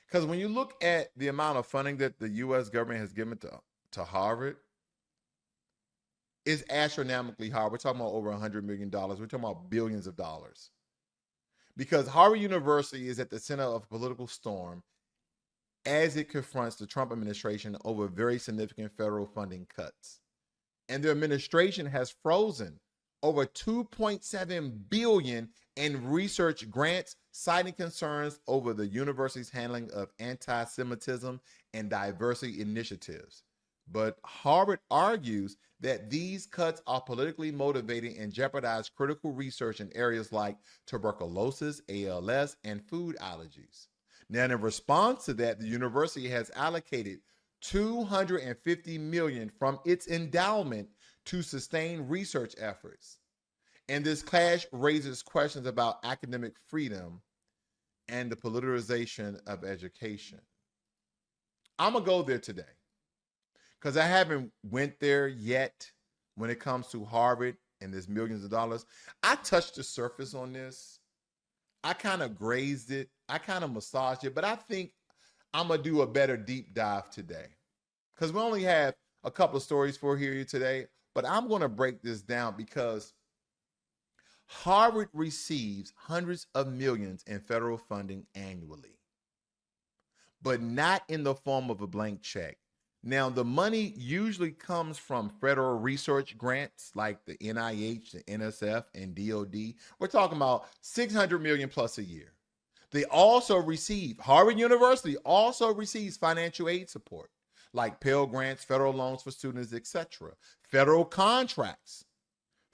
Because when you look at the amount of funding that the U.S. government has given to Harvard, it's astronomically high. We're talking about over $100 million. We're talking about billions of dollars. Because Harvard University is at the center of a political storm as it confronts the Trump administration over very significant federal funding cuts. And the administration has frozen over $2.7 billion in research grants, citing concerns over the university's handling of anti-Semitism and diversity initiatives. But Harvard argues that these cuts are politically motivated and jeopardize critical research in areas like tuberculosis, ALS, and food allergies. Now, in response to that, the university has allocated $250 million from its endowment to sustain research efforts. And this clash raises questions about academic freedom and the politicization of education. I'm going to go there today because I haven't went there yet when it comes to Harvard and this millions of dollars. I touched the surface on this. I kind of grazed it. I kind of massaged it, but I think I'm going to do a better deep dive today because we only have a couple of stories for here today, but I'm going to break this down because Harvard receives hundreds of millions in federal funding annually, but not in the form of a blank check. Now, the money usually comes from federal research grants like the NIH, the NSF, and DOD. We're talking about $600 million plus a year. They also receive, Harvard University also receives financial aid support like Pell Grants, federal loans for students, etc. Federal contracts,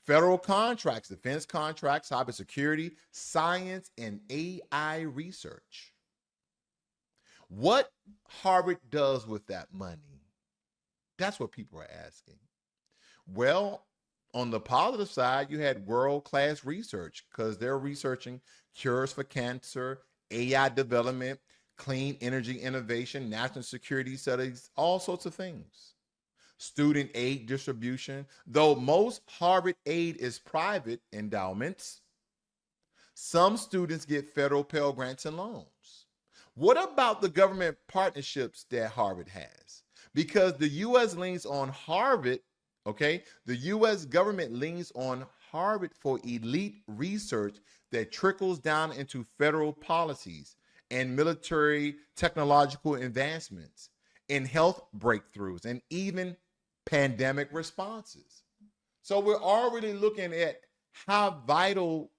defense contracts, cybersecurity, science, and AI research. What Harvard does with that money? That's what people are asking. Well, on the positive side, you had world-class research because they're researching cures for cancer, AI development, clean energy innovation, national security studies, all sorts of things. Student aid distribution, though most Harvard aid is private endowments, some students get federal Pell Grants and loans. What about the government partnerships that Harvard has? Because the U.S. leans on Harvard, okay? The U.S. government leans on Harvard for elite research that trickles down into federal policies and military technological advancements, in health breakthroughs, and even pandemic responses. So we're already looking at how vital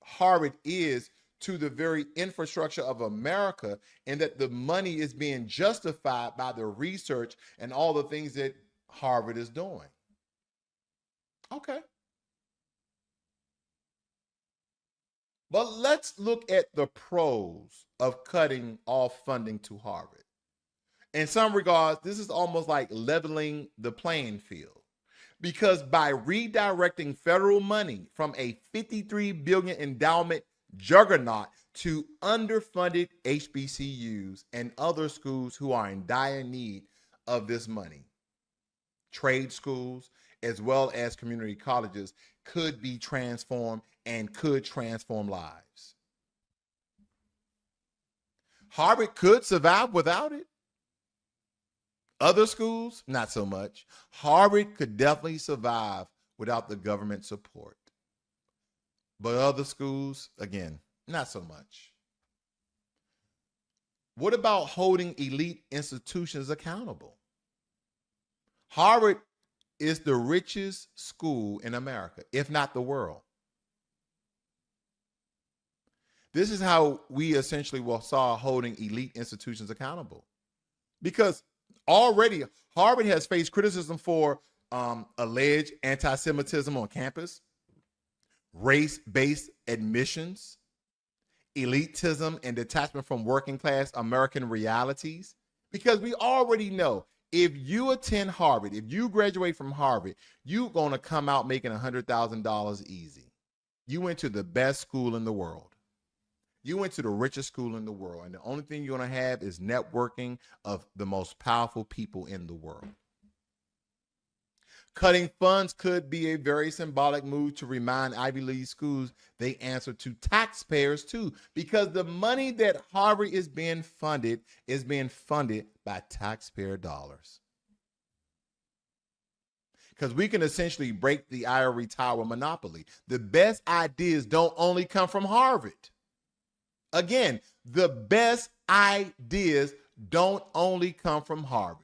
Harvard is to the very infrastructure of America, and that the money is being justified by the research and all the things that Harvard is doing. Okay. But let's look at the pros of cutting off funding to Harvard. In some regards, this is almost like leveling the playing field, because by redirecting federal money from a $53 billion endowment juggernaut to underfunded HBCUs and other schools who are in dire need of this money, trade schools as well as community colleges could be transformed and could transform lives. Harvard could survive without it. Other schools, not so much. Harvard could definitely survive without the government support. But other schools, again, not so much. What about holding elite institutions accountable? Harvard is the richest school in America, if not the world. This is how we essentially will start holding elite institutions accountable. Because already Harvard has faced criticism for alleged anti-Semitism on campus, race-based admissions, elitism, and detachment from working class American realities. Because we already know if you attend Harvard, if you graduate from Harvard, you're going to come out making $100,000 easy. You went to the best school in the world. You went to the richest school in the world, and the only thing you're going to have is networking of the most powerful people in the world. Cutting funds could be a very symbolic move to remind Ivy League schools they answer to taxpayers too, because the money that Harvard is being funded by taxpayer dollars. Because we can essentially break the ivory tower monopoly. The best ideas don't only come from Harvard. Again, the best ideas don't only come from Harvard.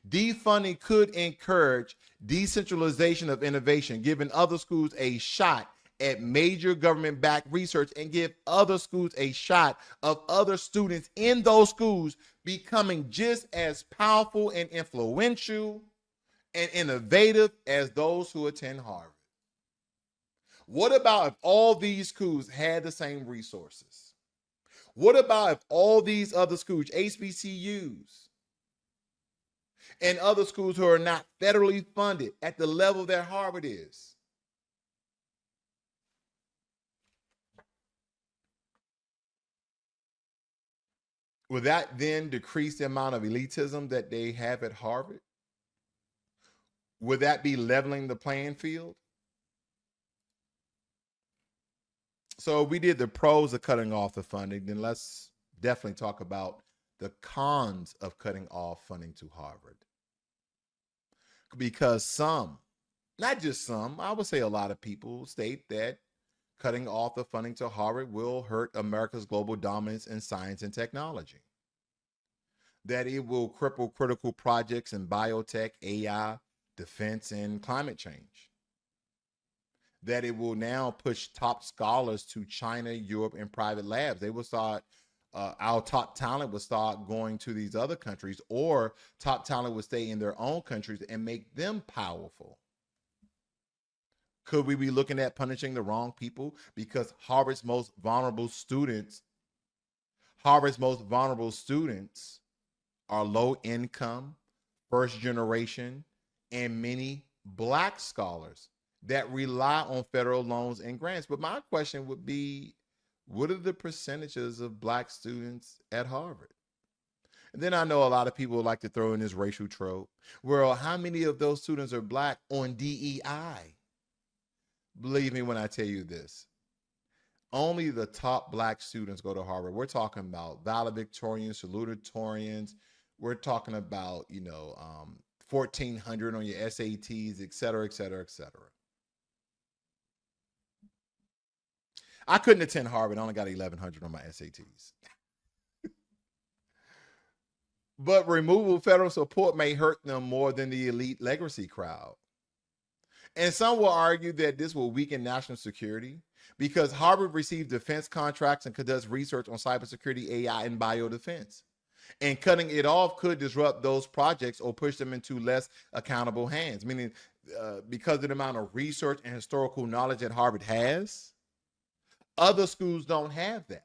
Defunding could encourage decentralization of innovation, giving other schools a shot at major government-backed research and give other schools a shot of other students in those schools becoming just as powerful and influential and innovative as those who attend Harvard. What about if all these schools had the same resources? What about if all these other schools, HBCUs, and other schools who are not federally funded at the level that Harvard is? Would that then decrease the amount of elitism that they have at Harvard? Would that be leveling the playing field? So we did the pros of cutting off the funding, then let's definitely talk about the cons of cutting off funding to Harvard. Because some, not just some, I would say a lot of people state that cutting off the funding to Harvard will hurt America's global dominance in science and technology. That it will cripple critical projects in biotech, AI, defense, and climate change. That it will now push top scholars to China, Europe, and private labs. They will start, our top talent will start going to these other countries, or top talent will stay in their own countries and make them powerful. Could we be looking at punishing the wrong people? Because Harvard's most vulnerable students are low income, first generation, and many Black scholars that rely on federal loans and grants. But my question would be, what are the percentages of Black students at Harvard? And then I know a lot of people like to throw in this racial trope. Well, how many of those students are Black on DEI? Believe me when I tell you this. Only the top Black students go to Harvard. We're talking about valedictorians, salutatorians. We're talking about, 1,400 on your SATs, et cetera, et cetera, et cetera. I couldn't attend Harvard. I only got 1,100 on my SATs. But removal of federal support may hurt them more than the elite legacy crowd. And some will argue that this will weaken national security because Harvard receives defense contracts and conducts research on cybersecurity, AI, and biodefense. And cutting it off could disrupt those projects or push them into less accountable hands, meaning because of the amount of research and historical knowledge that Harvard has, other schools don't have that.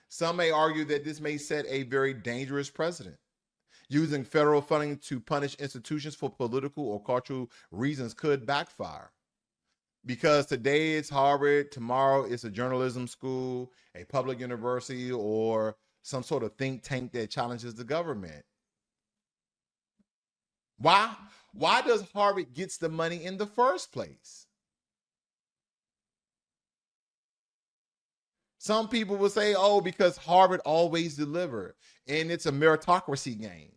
Some may argue that this may set a very dangerous precedent. Using federal funding to punish institutions for political or cultural reasons could backfire. Because today it's Harvard, tomorrow it's a journalism school, a public university, or some sort of think tank that challenges the government. Why? Why does Harvard get the money in the first place? Some people will say, oh, because Harvard always delivered, and it's a meritocracy game.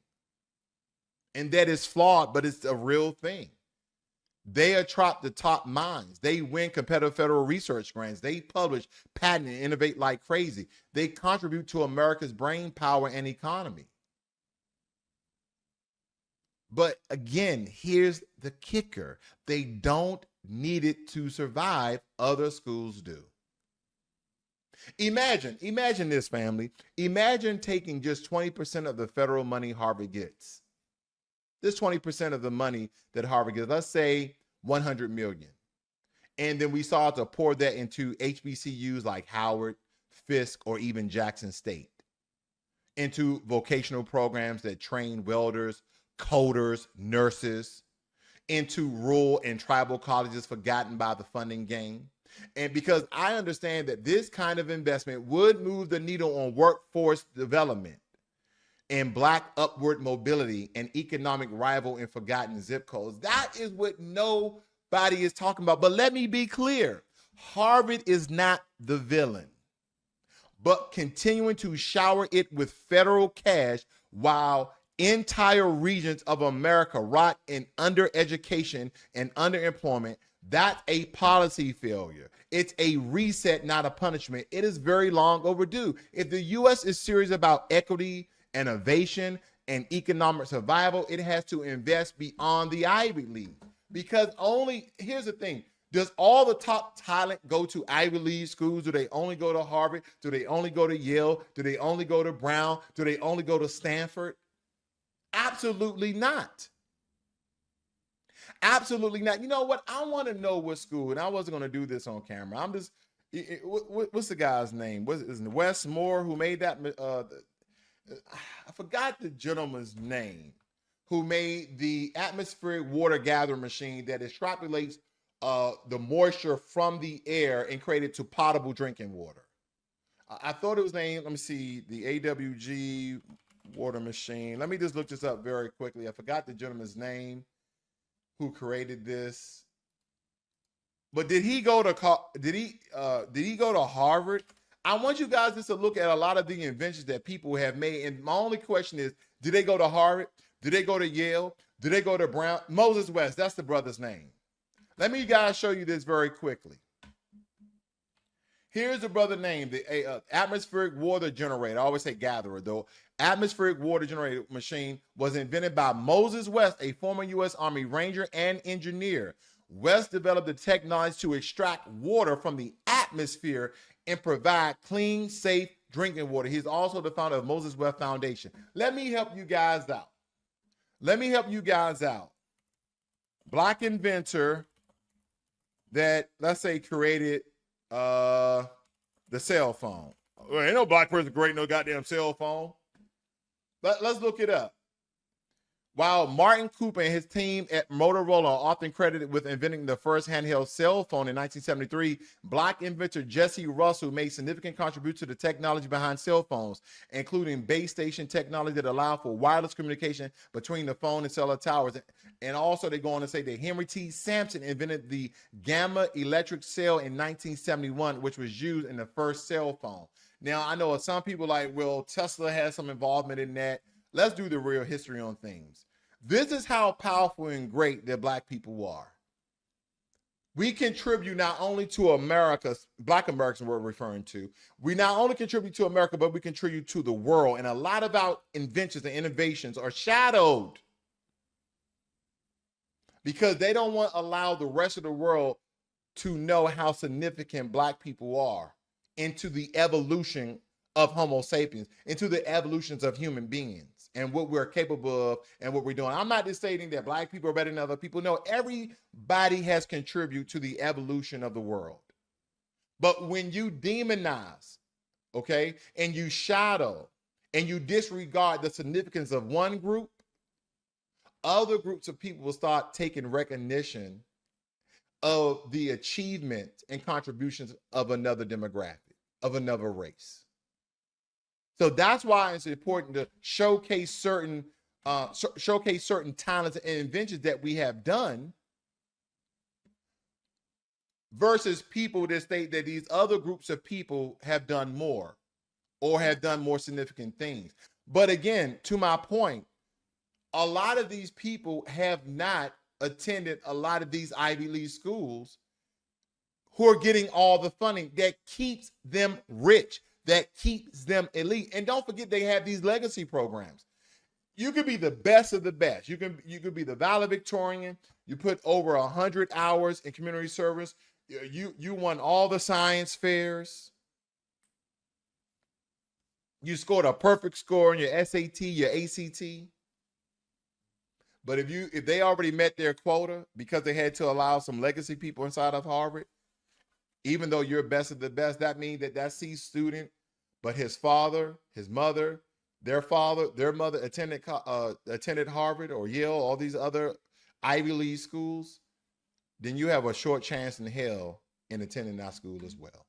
And that is flawed, but it's a real thing. They attract the top minds. They win competitive federal research grants. They publish, patent, and innovate like crazy. They contribute to America's brain power and economy. But again, here's the kicker. They don't need it to survive. Other schools do. Imagine this, family. Imagine taking just 20% of the federal money Harvard gets. This 20% of the money that Harvard gets, let's say 100 million. And then we start to pour that into HBCUs like Howard, Fisk, or even Jackson State, into vocational programs that train welders, coders, nurses, into rural and tribal colleges forgotten by the funding game. And because I understand that this kind of investment would move the needle on workforce development, and Black upward mobility, an economic rival in forgotten zip codes. That is what nobody is talking about. But let me be clear. Harvard is not the villain, but continuing to shower it with federal cash while entire regions of America rot in undereducation and underemployment, that's a policy failure. It's a reset, not a punishment. It is very long overdue. If the U.S. is serious about equity, innovation, and economic survival, it has to invest beyond the Ivy League. Because here's the thing, does all the top talent go to Ivy League schools? Do they only go to Harvard? Do they only go to Yale? Do they only go to Brown? Do they only go to Stanford? Absolutely not. Absolutely not. You know what? I want to know what school, and I wasn't going to do this on camera. I'm just, what's the guy's name? Was it Wes Moore who made that? I forgot the gentleman's name who made the atmospheric water gathering machine that extrapolates the moisture from the air and created to potable drinking water. I thought it was named, let me see, the AWG water machine. Let me just look this up very quickly. I forgot the gentleman's name who created this. But did he go to Harvard? I want you guys just to look at a lot of the inventions that people have made. And my only question is, did they go to Harvard? Did they go to Yale? Did they go to Brown? Moses West, that's the brother's name. Let me guys show you this very quickly. Here's the brother name, the atmospheric water generator. I always say gatherer, though. Atmospheric water generator machine was invented by Moses West, a former U.S. Army Ranger and engineer. West developed the technology to extract water from the atmosphere and provide clean, safe drinking water. He's also the founder of Moses West Foundation. Let me help you guys out. Black inventor that, let's say, created the cell phone. Well, ain't no black person creating no goddamn cell phone. Let's look it up. While Martin Cooper and his team at Motorola are often credited with inventing the first handheld cell phone in 1973, Black inventor Jesse Russell made significant contributions to the technology behind cell phones, including base station technology that allowed for wireless communication between the phone and cellular towers. And also they go on to say that Henry T. Sampson invented the gamma electric cell in 1971, which was used in the first cell phone. Now, I know some people like, well, Tesla has some involvement in that. Let's do the real history on things. This is how powerful and great that Black people are. We contribute not only to America, Black Americans we're referring to. We not only contribute to America, but we contribute to the world. And a lot of our inventions and innovations are shadowed because they don't want to allow the rest of the world to know how significant Black people are into the evolution of Homo sapiens, into the evolutions of human beings and what we're capable of and what we're doing. I'm not just stating that Black people are better than other people. No, everybody has contributed to the evolution of the world. But when you demonize, okay, and you shadow and you disregard the significance of one group, other groups of people will start taking recognition of the achievement and contributions of another demographic, of another race. So that's why it's important to showcase certain talents and inventions that we have done versus people that state that these other groups of people have done more or have done more significant things. But again, to my point, a lot of these people have not attended a lot of these Ivy League schools who are getting all the funding that keeps them rich, that keeps them elite. And don't forget, they have these legacy programs. You could be the best of the best. You could be the valedictorian. You put over 100 hours in community service. You won all the science fairs. You scored a perfect score in your SAT, your ACT. But if they already met their quota because they had to allow some legacy people inside of Harvard, even though you're best of the best, that means that C student, but his father, his mother, their father, their mother attended Harvard or Yale, all these other Ivy League schools, then you have a short chance in hell in attending that school as well.